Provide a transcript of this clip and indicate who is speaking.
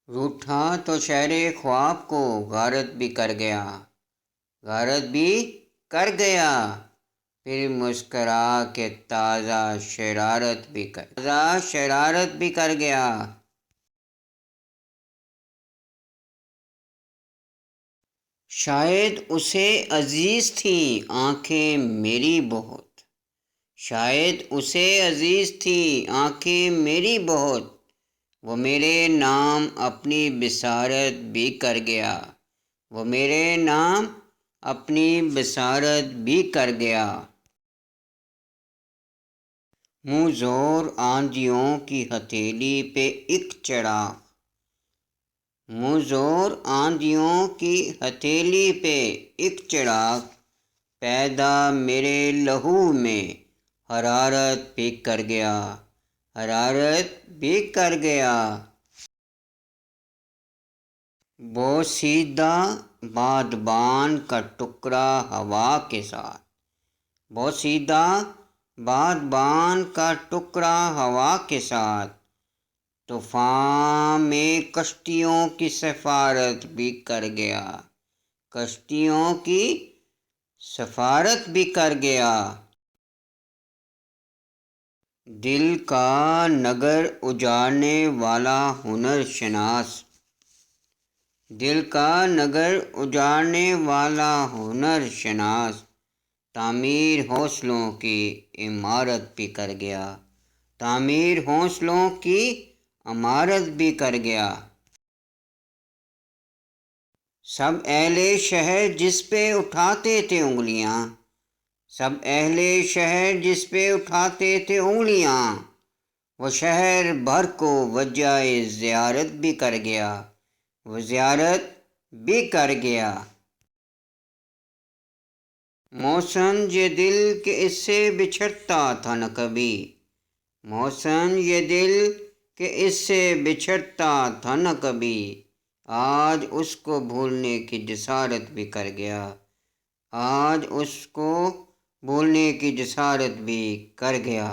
Speaker 1: روٹھا تو شہر خواب کو غارت بھی کر گیا، غارت بھی کر گیا، پھر مسکرا کے تازہ شرارت بھی کر گیا۔ شاید اسے عزیز تھیں آنکھیں میری بہت، شاید اسے عزیز تھیں آنکھیں میری بہت، وہ میرے نام اپنی بصارت بھی کر گیا، وہ میرے نام اپنی بصارت بھی کر گیا۔ منہ زور آندھیوں کی ہتھیلی پہ ایک چراغ، منہ زور آندھیوں کی ہتھیلی پہ ایک چراغ، پیدا میرے لہو میں حرارت بھی کر گیا، حرارت بھی کر گیا۔ بوسیدہ بادبان کا ٹکڑا ہوا کے ساتھ، بوسیدہ بادبان کا ٹکڑا ہوا کے ساتھ، طوفان میں کشتیوں کی سفارت بھی کر گیا، کشتیوں کی سفارت بھی کر گیا۔ دل کا نگر اجاڑنے والا ہنر شناس، دل کا نگر اجاڑنے والا ہنر شناس، تعمیر حوصلوں کی عمارت بھی کر گیا، تعمیر حوصلوں کی عمارت بھی کر گیا۔ سب اہل شہر جس پہ اٹھاتے تھے انگلیاں، سب اہل شہر جس پہ اٹھاتے تھے انگلیاں، وہ شہر بھر کو وجہ زیارت بھی کر گیا، وہ زیارت بھی کر گیا۔ محسن یہ دل کہ اس سے بچھڑتا تھا نہ کبھی، محسن یہ دل کہ اس سے بچھڑتا تھا نہ کبھی، آج اس کو بھولنے کی جسارت بھی کر گیا، آج اس کو بھولنے کی جسارت بھی کر گیا۔